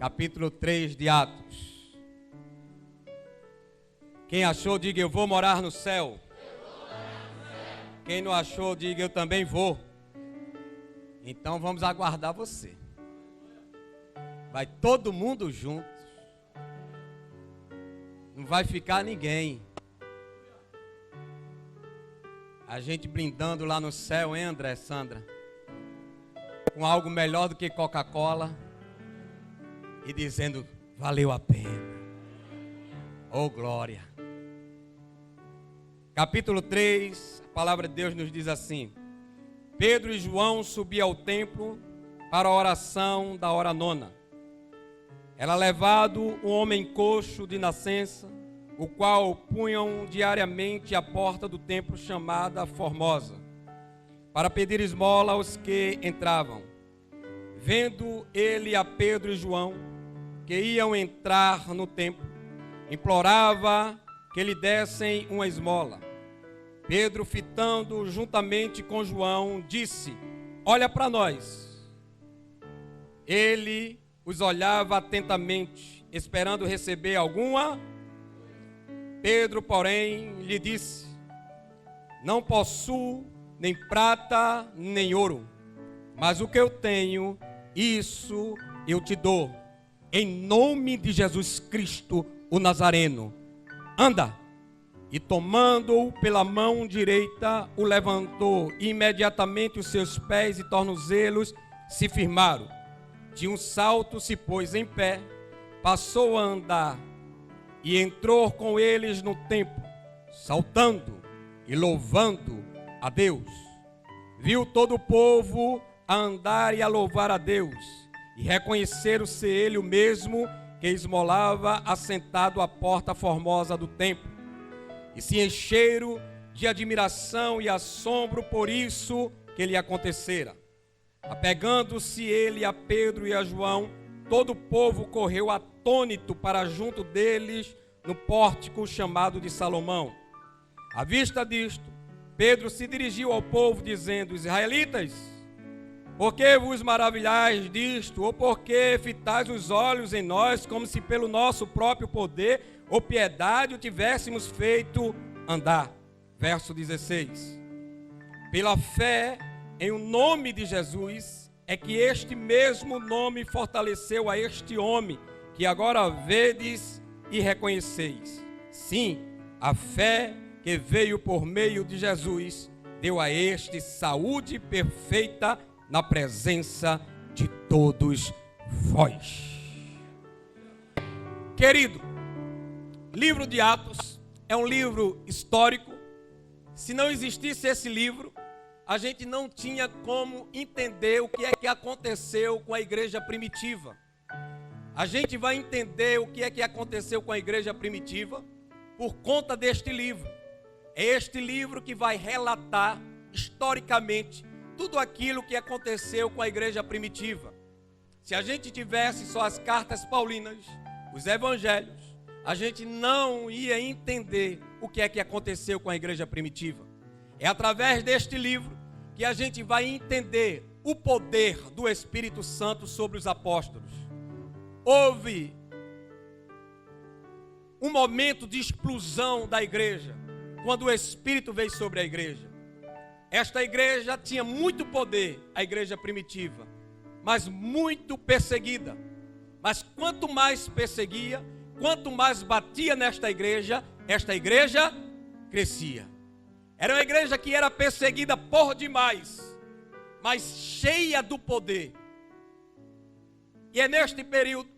capítulo 3 de Atos. Quem achou, diga eu vou morar no céu. Quem não achou, diga eu também vou. Então vamos aguardar você. Vai todo mundo junto. Não vai ficar ninguém. A gente brindando lá no céu, hein, André, Sandra? Com algo melhor do que Coca-Cola. E dizendo, valeu a pena. Oh, glória. Capítulo 3, a palavra de Deus nos diz assim: Pedro e João subiam ao templo para a oração da hora nona. Era levado um homem coxo de nascença, o qual punham diariamente à porta do templo chamada Formosa, para pedir esmola aos que entravam. Vendo ele a Pedro e João, que iam entrar no templo, implorava que lhe dessem uma esmola. Pedro, fitando juntamente com João, disse: olha para nós. Ele os olhava atentamente, esperando receber alguma. Pedro, porém, lhe disse: não possuo nem prata nem ouro, mas o que eu tenho, isso eu te dou. Em nome de Jesus Cristo, o Nazareno, anda. E tomando-o pela mão direita, o levantou, e imediatamente os seus pés e tornozelos se firmaram. De um salto se pôs em pé, passou a andar, e entrou com eles no templo, saltando e louvando a Deus. Viu todo o povo a andar e a louvar a Deus, e reconheceram ser ele o mesmo que esmolava assentado à porta formosa do templo. E se encheram de admiração e assombro por isso que lhe acontecera. Apegando-se ele a Pedro e a João, todo o povo correu atônito para junto deles no pórtico chamado de Salomão. À vista disto, Pedro se dirigiu ao povo dizendo: israelitas, por que vos maravilhais disto? Ou por que fitais os olhos em nós, como se pelo nosso próprio poder ou piedade o tivéssemos feito andar? Verso 16. Pela fé em o nome de Jesus, é que este mesmo nome fortaleceu a este homem, que agora vedes e reconheceis. Sim, a fé que veio por meio de Jesus, deu a este saúde perfeita na presença de todos vós. Querido, livro de Atos é um livro histórico. Se não existisse esse livro, a gente não tinha como entender o que é que aconteceu com a igreja primitiva. A gente vai entender o que é que aconteceu com a igreja primitiva por conta deste livro. É este livro que vai relatar historicamente tudo aquilo que aconteceu com a igreja primitiva. Se a gente tivesse só as cartas paulinas, os evangelhos, a gente não ia entender o que é que aconteceu com a igreja primitiva. É através deste livro que a gente vai entender o poder do Espírito Santo sobre os apóstolos. Houve um momento de explosão da igreja, quando o Espírito veio sobre a igreja. Esta igreja tinha muito poder, a igreja primitiva, mas muito perseguida. Mas quanto mais perseguia, quanto mais batia nesta igreja, esta igreja crescia. Era uma igreja que era perseguida por demais, mas cheia do poder. E é neste período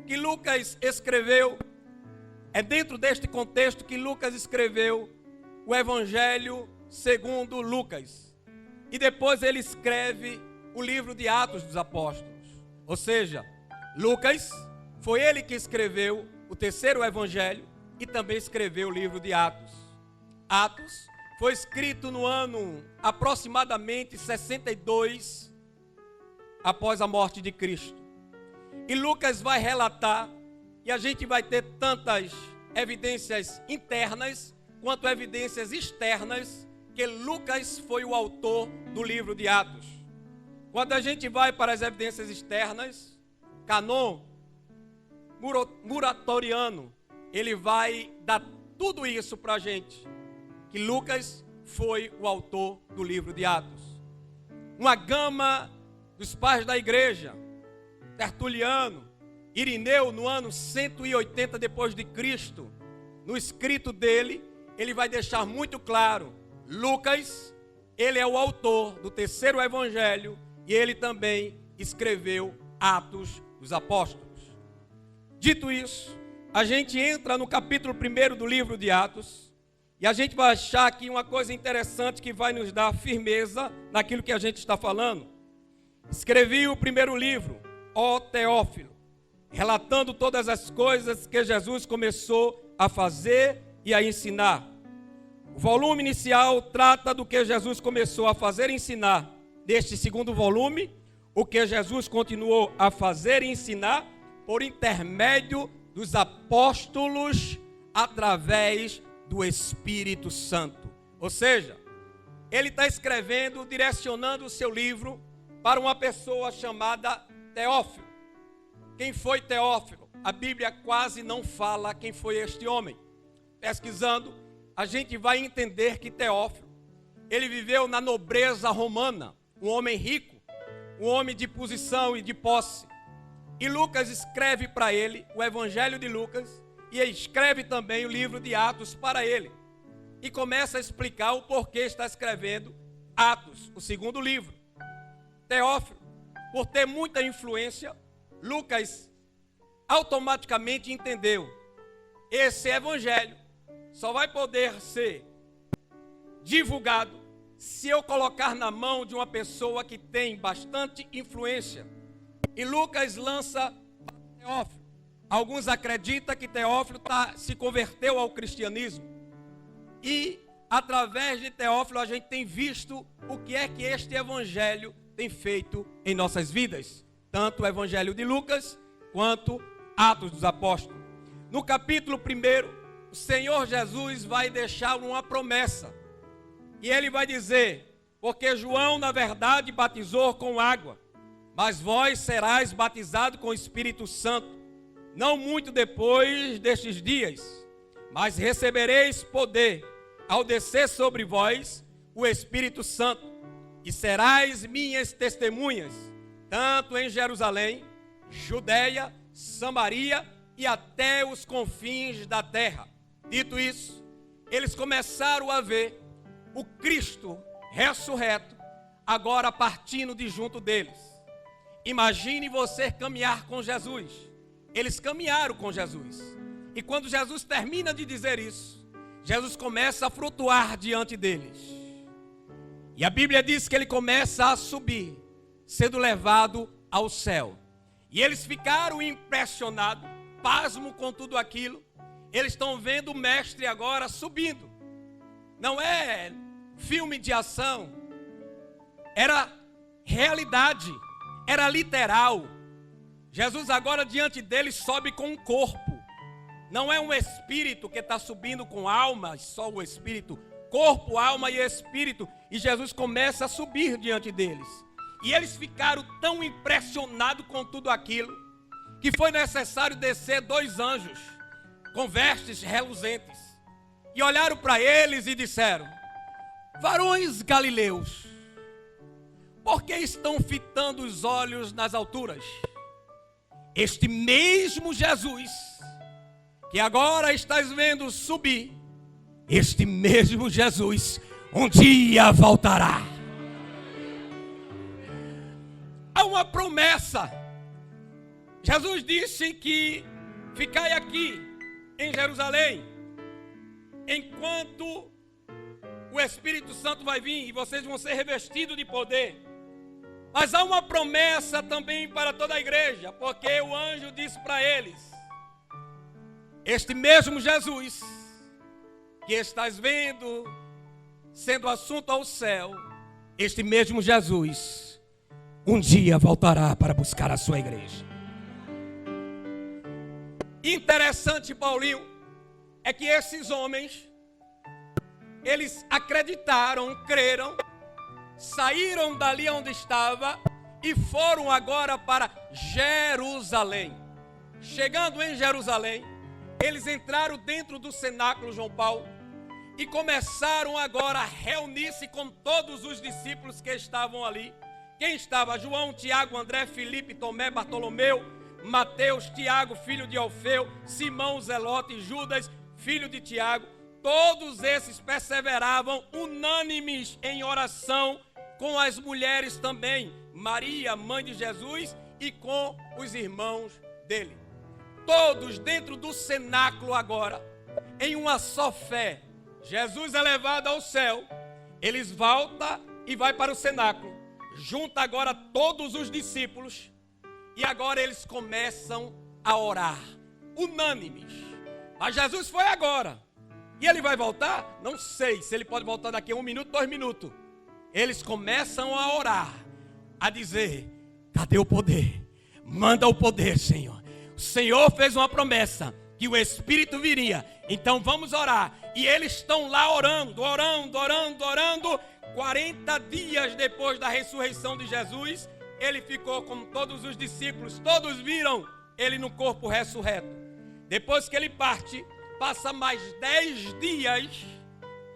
que Lucas escreveu, é dentro deste contexto que Lucas escreveu o Evangelho segundo Lucas. E depois ele escreve o livro de Atos dos Apóstolos. Ou seja, Lucas foi ele que escreveu o terceiro evangelho e também escreveu o livro de Atos. Atos foi escrito no ano aproximadamente 62 após a morte de Cristo. E Lucas vai relatar, e a gente vai ter tantas evidências internas quanto evidências externas, que Lucas foi o autor do livro de Atos. Quando a gente vai para as evidências externas, Cânon Muratoriano, ele vai dar tudo isso para a gente, que Lucas foi o autor do livro de Atos. Uma gama dos pais da igreja, Tertuliano, Irineu, no ano 180 depois de Cristo, no escrito dele, ele vai deixar muito claro, Lucas, ele é o autor do terceiro evangelho e ele também escreveu Atos dos Apóstolos. Dito isso, a gente entra no capítulo 1 do livro de Atos e a gente vai achar aqui uma coisa interessante que vai nos dar firmeza naquilo que a gente está falando. Escrevi o primeiro livro, ó Teófilo, relatando todas as coisas que Jesus começou a fazer e a ensinar. O volume inicial trata do que Jesus começou a fazer e ensinar. Neste segundo volume, o que Jesus continuou a fazer e ensinar por intermédio dos apóstolos através do Espírito Santo. Ou seja, ele está escrevendo, direcionando o seu livro para uma pessoa chamada Teófilo. Quem foi Teófilo? A Bíblia quase não fala quem foi este homem. Pesquisando, a gente vai entender que Teófilo, ele viveu na nobreza romana, um homem rico, um homem de posição e de posse. E Lucas escreve para ele o Evangelho de Lucas e escreve também o livro de Atos para ele. E começa a explicar o porquê está escrevendo Atos, o segundo livro. Teófilo, por ter muita influência, Lucas automaticamente entendeu, esse evangelho só vai poder ser divulgado se eu colocar na mão de uma pessoa que tem bastante influência. E Lucas lança Teófilo. Alguns acreditam que Teófilo se converteu ao cristianismo. E através de Teófilo a gente tem visto o que é que este evangelho tem feito em nossas vidas. Tanto o evangelho de Lucas quanto Atos dos Apóstolos. No capítulo 1, o Senhor Jesus vai deixar uma promessa. E ele vai dizer, porque João na verdade batizou com água, mas vós serás batizados com o Espírito Santo, não muito depois destes dias, mas recebereis poder ao descer sobre vós o Espírito Santo, e serás minhas testemunhas, tanto em Jerusalém, Judeia, Samaria e até os confins da terra. Dito isso, eles começaram a ver o Cristo ressurreto agora partindo de junto deles. Imagine você caminhar com Jesus. Eles caminharam com Jesus. E quando Jesus termina de dizer isso, Jesus começa a flutuar diante deles. E a Bíblia diz que ele começa a subir, sendo levado ao céu. E eles ficaram impressionados, pasmo com tudo aquilo. Eles estão vendo o mestre agora subindo. Não é filme de ação. Era realidade. Era literal. Jesus agora diante deles sobe com um corpo. Não é um espírito que está subindo com alma, só o espírito. Corpo, alma e espírito. E Jesus começa a subir diante deles. E eles ficaram tão impressionados com tudo aquilo, que foi necessário descer 2 anjos, com vestes reluzentes. E olharam para eles e disseram, varões galileus, por que estão fitando os olhos nas alturas? Este mesmo Jesus, que agora estás vendo subir, este mesmo Jesus, um dia voltará. Há uma promessa. Jesus disse que ficai aqui em Jerusalém, enquanto o Espírito Santo vai vir e vocês vão ser revestidos de poder. Mas há uma promessa também para toda a igreja, porque o anjo disse para eles, este mesmo Jesus que estás vendo sendo assunto ao céu, este mesmo Jesus um dia voltará para buscar a sua igreja. Interessante, Paulinho, é que esses homens, eles acreditaram, creram, saíram dali onde estava e foram agora para Jerusalém. chegando em Jerusalém, eles entraram dentro do cenáculo, João Paulo, e começaram agora a reunir-se com todos os discípulos que estavam ali. Quem estava? João, Tiago, André, Filipe, Tomé, Bartolomeu, Mateus, Tiago, filho de Alfeu, Simão, Zelote, Judas, filho de Tiago. Todos esses perseveravam unânimes em oração com as mulheres também, Maria, mãe de Jesus, e com os irmãos dele. Todos dentro do cenáculo agora, em uma só fé. Jesus é levado ao céu, eles voltam e vai para o cenáculo. Junta agora todos os discípulos e agora eles começam a orar, unânimes. Mas Jesus foi agora. E ele vai voltar? Não sei se ele pode voltar daqui a 1 minuto, 2 minutos. Eles começam a orar, a dizer: cadê o poder? Manda o poder, Senhor. O Senhor fez uma promessa que o Espírito viria. Então vamos orar. E eles estão lá orando. 40 dias depois da ressurreição de Jesus, ele ficou com todos os discípulos. Todos viram ele no corpo ressurreto. Depois que ele parte, passa mais 10 dias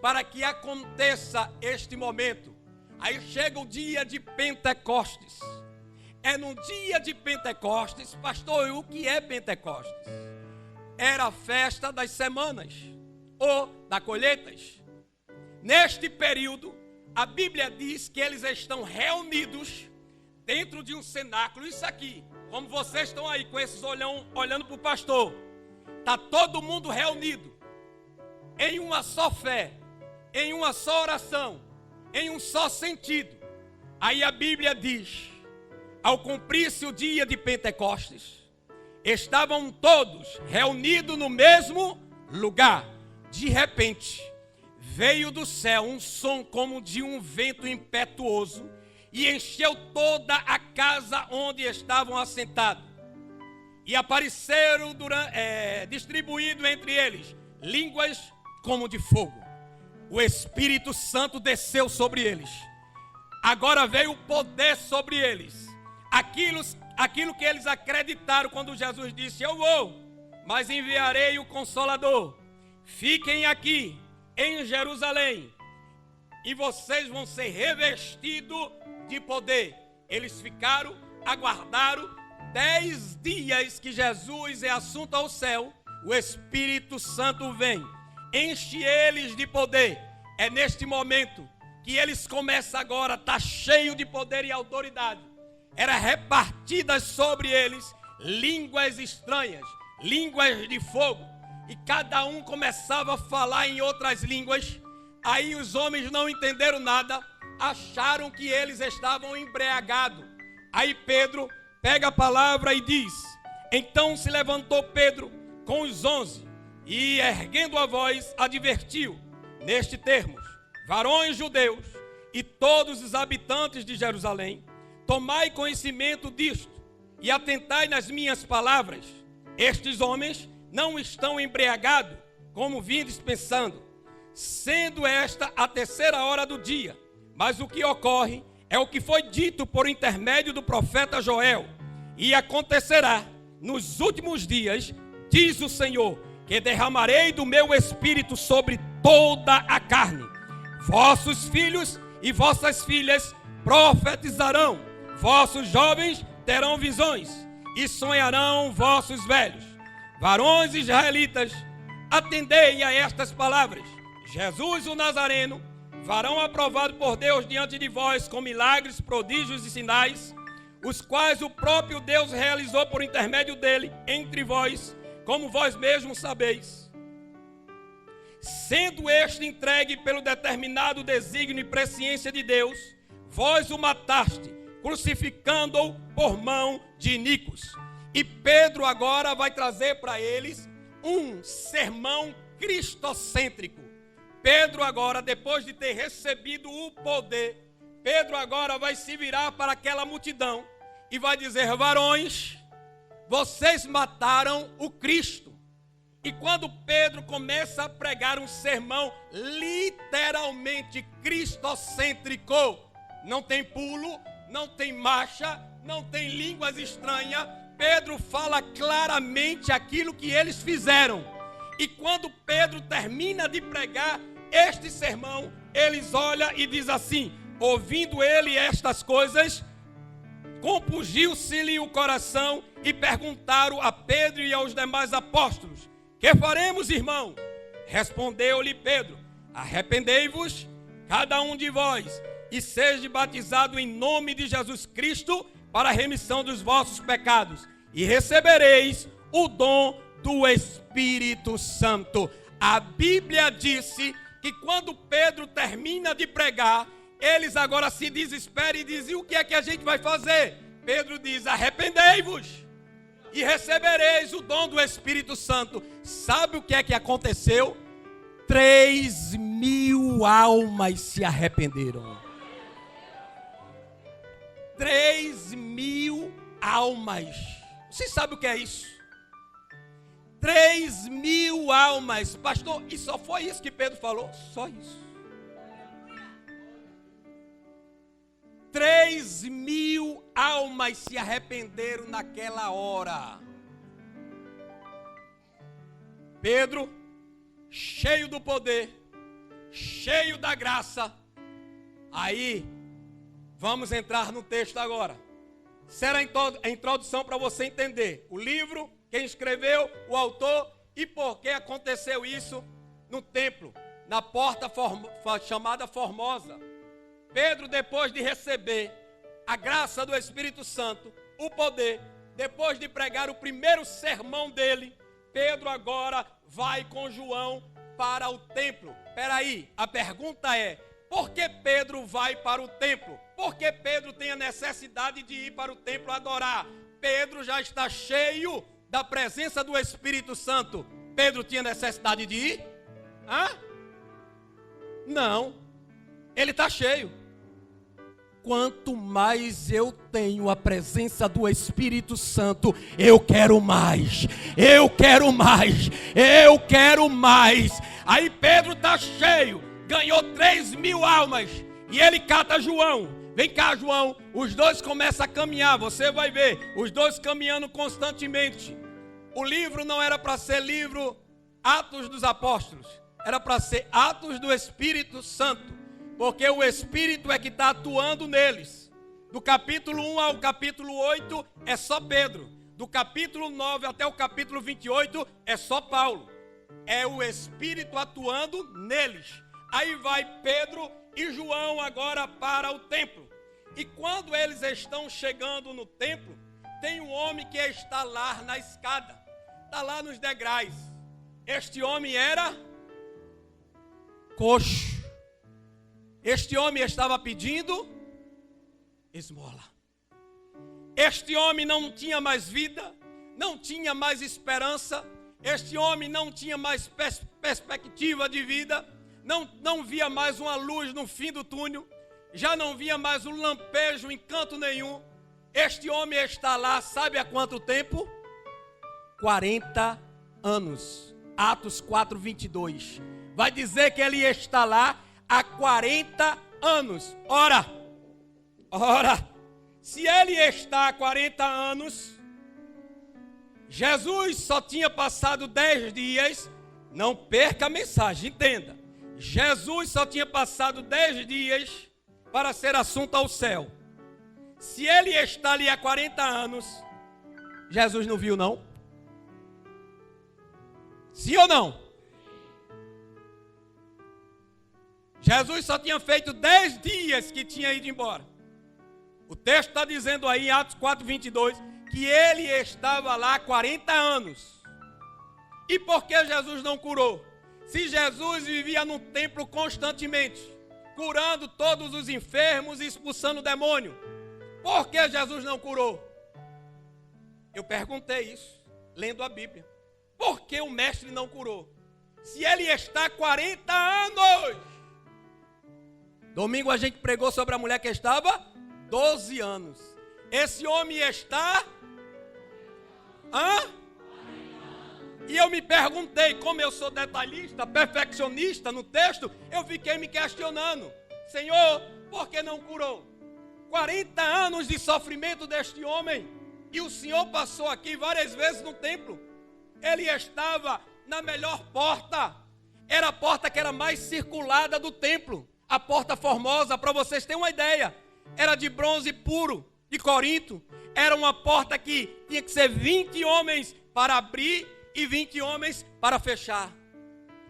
para que aconteça este momento. Aí chega o dia de Pentecostes. É no dia de Pentecostes, pastor, e o que é Pentecostes? Era a festa das semanas, ou das colheitas. Neste período, a Bíblia diz que eles estão reunidos dentro de um cenáculo. Isso aqui, como vocês estão aí com esses olhão olhando para o pastor, está todo mundo reunido em uma só fé, em uma só oração, em um só sentido. Aí a Bíblia diz: ao cumprir-se o dia de Pentecostes, estavam todos reunidos no mesmo lugar. De repente, veio do céu um som como de um vento impetuoso e encheu toda a casa onde estavam assentados. E apareceram distribuídos entre eles línguas como de fogo. O Espírito Santo desceu sobre eles. Agora veio o poder sobre eles. Aquilo que eles acreditaram quando Jesus disse: eu vou, mas enviarei o Consolador. Fiquem aqui em Jerusalém e vocês vão ser revestidos de poder. Eles ficaram, aguardaram 10 dias que Jesus é assunto ao céu. O Espírito Santo vem, enche eles de poder. É neste momento que eles começam agora a estar cheios de poder e autoridade. Era repartidas sobre eles línguas estranhas, línguas de fogo, e cada um começava a falar em outras línguas. Aí os homens não entenderam nada, acharam que eles estavam embriagados. Aí Pedro pega a palavra e diz: então se levantou Pedro com os 11 e, erguendo a voz, advertiu neste termos: varões judeus e todos os habitantes de Jerusalém, tomai conhecimento disto e atentai nas minhas palavras. Estes homens não estão embriagados, como vindes pensando, sendo esta a 3ª hora do dia. Mas o que ocorre é o que foi dito por intermédio do profeta Joel. E acontecerá nos últimos dias, diz o Senhor, que derramarei do meu espírito sobre toda a carne. Vossos filhos e vossas filhas profetizarão. Vossos jovens terão visões e sonharão vossos velhos. Varões israelitas, atendei a estas palavras. Jesus o Nazareno, varão aprovado por Deus diante de vós com milagres, prodígios e sinais, os quais o próprio Deus realizou por intermédio dele entre vós, como vós mesmos sabeis. Sendo este entregue pelo determinado desígnio e presciência de Deus, vós o mataste, crucificando-o por mão de iníquos. E Pedro agora vai trazer para eles um sermão cristocêntrico. Pedro agora, depois de ter recebido o poder, Pedro agora vai se virar para aquela multidão e vai dizer: varões, vocês mataram o Cristo. E quando Pedro começa a pregar um sermão literalmente cristocêntrico, não tem pulo, não tem marcha, não tem línguas estranhas. Pedro fala claramente aquilo que eles fizeram. E quando Pedro termina de pregar este sermão, eles olham e diz assim: ouvindo ele estas coisas, compungiu-se-lhe o coração e perguntaram a Pedro e aos demais apóstolos: que faremos, irmão? Respondeu-lhe Pedro: arrependei-vos, cada um de vós, e seja batizado em nome de Jesus Cristo para a remissão dos vossos pecados, e recebereis o dom do Espírito Santo. A Bíblia disse que quando Pedro termina de pregar, eles agora se desesperam e dizem: o que é que a gente vai fazer? Pedro diz: arrependei-vos e recebereis o dom do Espírito Santo. Sabe o que é que aconteceu? 3.000 almas se arrependeram. 3.000 almas. Você sabe o que é isso? 3.000 almas. Pastor, e só foi isso que Pedro falou? Só isso. 3.000 almas se arrependeram naquela hora. Pedro, cheio do poder, cheio da graça. Aí, vamos entrar no texto agora. Será a introdução para você entender o livro, quem escreveu, o autor e por que aconteceu isso no templo, na porta chamada Formosa. Pedro, depois de receber a graça do Espírito Santo, o poder, depois de pregar o primeiro sermão dele, Pedro agora vai com João para o templo. Espera aí, a pergunta é: por que Pedro vai para o templo? Por que Pedro tem a necessidade de ir para o templo adorar? Pedro já está cheio da presença do Espírito Santo. Pedro tinha necessidade de ir? Não, ele está cheio. Quanto mais eu tenho a presença do Espírito Santo, eu quero mais, eu quero mais, eu quero mais. Aí Pedro está cheio, ganhou 3.000 almas, e ele cata João. Vem cá, João. Os dois começam a caminhar, você vai ver, os dois caminhando constantemente. O livro não era para ser livro Atos dos Apóstolos, era para ser Atos do Espírito Santo, porque o Espírito é que está atuando neles. Do capítulo 1 ao capítulo 8 é só Pedro. Do capítulo 9 até o capítulo 28 é só Paulo. É o Espírito atuando neles. Aí vai Pedro e João agora para o templo. E quando eles estão chegando no templo, tem um homem que está lá na escada, está lá nos degraus. Este homem era coxo. Este homem estava pedindo esmola. Este homem não tinha mais vida, não tinha mais esperança. Este homem não tinha mais perspectiva de vida, não via mais uma luz no fim do túnel, já não via mais um lampejo em canto nenhum. Este homem está lá, sabe há quanto tempo? 40 anos. Atos 4:22. Vai dizer que ele está lá há 40 anos. Ora, se ele está há 40 anos, Jesus só tinha passado 10 dias, não perca a mensagem, entenda. Jesus só tinha passado 10 dias para ser assunto ao céu. Se ele está ali há 40 anos, Jesus não viu não? Sim ou não? Jesus só tinha feito 10 dias que tinha ido embora. O texto está dizendo aí em Atos 4:22 que ele estava lá há 40 anos. E por que Jesus não curou? Se Jesus vivia no templo constantemente, curando todos os enfermos e expulsando o demônio, por que Jesus não curou? Eu perguntei isso, lendo a Bíblia. Por que o mestre não curou? Se ele está há 40 anos. Domingo a gente pregou sobre a mulher que estava 12 anos. Esse homem está... E eu me perguntei, como eu sou detalhista, perfeccionista no texto, eu fiquei me questionando. Senhor, por que não curou? 40 anos de sofrimento deste homem. E o Senhor passou aqui várias vezes no templo. Ele estava na melhor porta. Era a porta que era mais circulada do templo. A porta formosa, para vocês terem uma ideia, era de bronze puro, de Corinto. Era uma porta que tinha que ser 20 homens para abrir e 20 homens para fechar.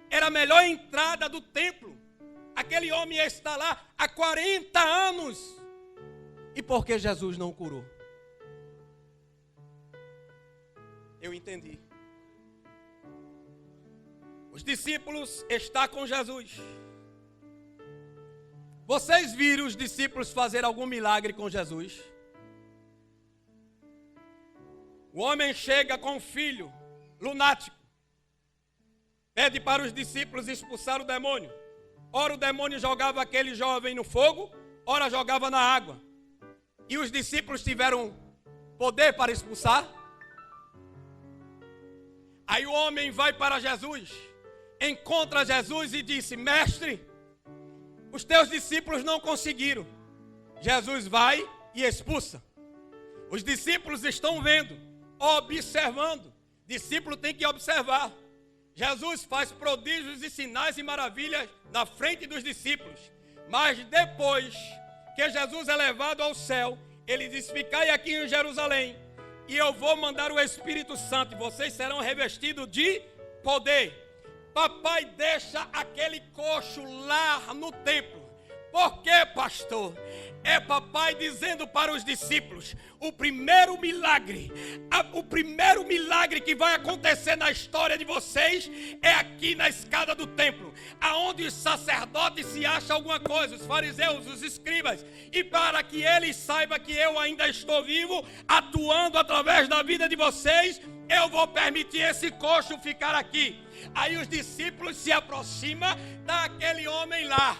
Era a melhor entrada do templo. Aquele homem está lá há 40 anos. E por que Jesus não o curou? Eu entendi. Os discípulos estão com Jesus. Vocês viram os discípulos fazer algum milagre com Jesus? O homem chega com um filho lunático. Pede para os discípulos expulsar o demônio. Ora o demônio jogava aquele jovem no fogo, ora jogava na água. E os discípulos tiveram poder para expulsar. Aí o homem vai para Jesus, encontra Jesus e disse: mestre, os teus discípulos não conseguiram. Jesus vai e expulsa. Os discípulos estão vendo, observando. Discípulo tem que observar. Jesus faz prodígios e sinais e maravilhas na frente dos discípulos. Mas depois que Jesus é levado ao céu, ele diz: ficai aqui em Jerusalém, e eu vou mandar o Espírito Santo, e vocês serão revestidos de poder. Papai deixa aquele coxo lá no templo. Por quê, pastor? É papai dizendo para os discípulos: o primeiro milagre que vai acontecer na história de vocês é aqui na escada do templo, aonde os sacerdotes se acham alguma coisa, os fariseus, os escribas, e para que eles saibam que eu ainda estou vivo, atuando através da vida de vocês, eu vou permitir esse coxo ficar aqui. Aí os discípulos se aproximam daquele homem lá.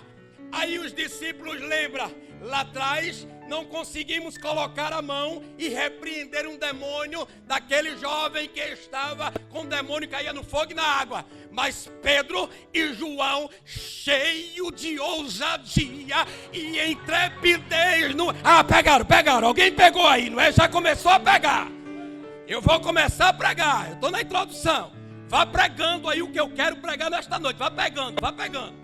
Aí os discípulos lembram, lá atrás não conseguimos colocar a mão e repreender um demônio daquele jovem que estava com o demônio que caía no fogo e na água. Mas Pedro e João, cheio de ousadia e intrepidez, pegaram, alguém pegou aí, não é? Já começou a pegar. Eu vou começar a pregar, eu estou na introdução. Vá pregando aí o que eu quero pregar nesta noite, vá pegando.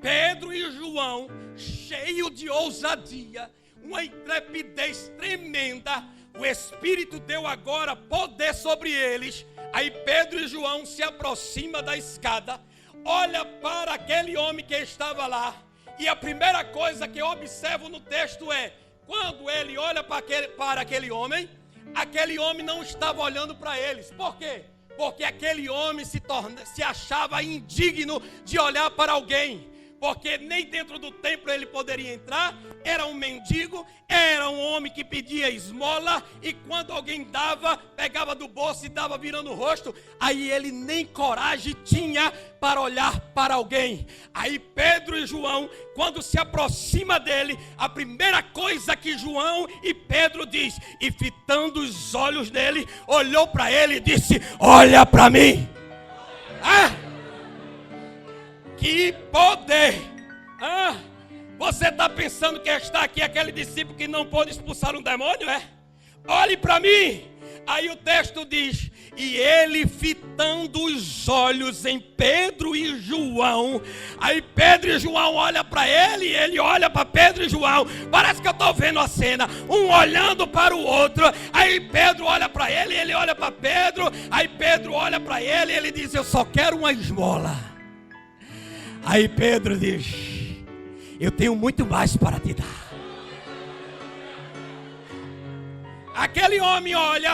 Pedro e João, cheio de ousadia, uma intrepidez tremenda, o Espírito deu agora poder sobre eles. Aí Pedro e João se aproximam da escada, olha para aquele homem que estava lá, e a primeira coisa que eu observo no texto é, quando ele olha para aquele homem não estava olhando para eles. Por quê? Porque aquele homem se achava indigno de olhar para alguém. Porque nem dentro do templo ele poderia entrar, era um mendigo, era um homem que pedia esmola, e quando alguém dava, pegava do bolso e dava virando o rosto, aí ele nem coragem tinha para olhar para alguém. Aí Pedro e João, quando se aproxima dele, a primeira coisa que João e Pedro diz, e fitando os olhos dele, olhou para ele e disse: olha para mim. Que poder! Você está pensando que está aqui aquele discípulo que não pôde expulsar um demônio, é? Olhe para mim! Aí o texto diz: e ele fitando os olhos em Pedro e João. Aí Pedro e João olham para ele, e ele olha para Pedro e João. Parece que eu estou vendo a cena, um olhando para o outro. Aí Pedro olha para ele, ele olha para Pedro. Aí Pedro olha para ele e ele diz: eu só quero uma esmola. Aí Pedro diz: eu tenho muito mais para te dar. Aquele homem olha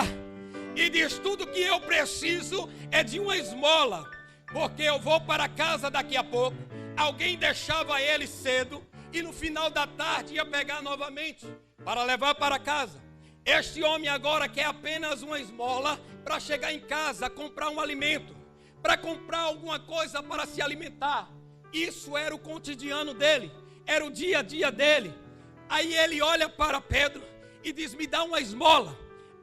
e diz: tudo que eu preciso é de uma esmola, porque eu vou para casa daqui a pouco. Alguém deixava ele cedo e no final da tarde ia pegar novamente para levar para casa. Este homem agora quer apenas uma esmola para chegar em casa, comprar um alimento, para comprar alguma coisa para se alimentar. Isso era o cotidiano dele, era o dia a dia dele. Aí ele olha para Pedro e diz: me dá uma esmola.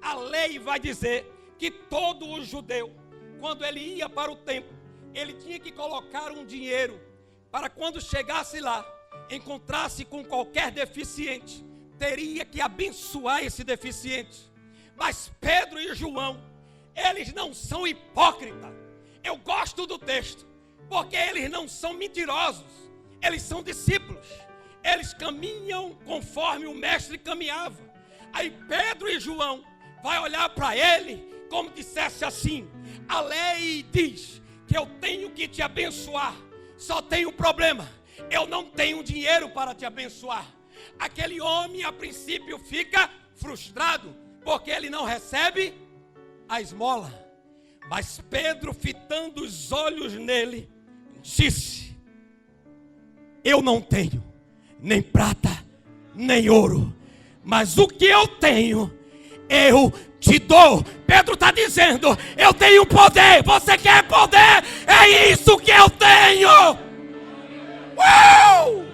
A lei vai dizer que todo o judeu, quando ele ia para o templo, ele tinha que colocar um dinheiro para quando chegasse lá, encontrasse com qualquer deficiente, teria que abençoar esse deficiente. Mas Pedro e João, eles não são hipócritas. Eu gosto do texto, porque eles não são mentirosos. Eles são discípulos. Eles caminham conforme o mestre caminhava. Aí Pedro e João vai olhar para ele como dissesse assim: a lei diz que eu tenho que te abençoar. Só tem um problema: eu não tenho dinheiro para te abençoar. Aquele homem a princípio fica frustrado, porque ele não recebe a esmola. Mas Pedro, fitando os olhos nele, disse: eu não tenho nem prata, nem ouro, mas o que eu tenho, eu te dou. Pedro está dizendo: eu tenho poder. Você quer poder? É isso que eu tenho. Uau!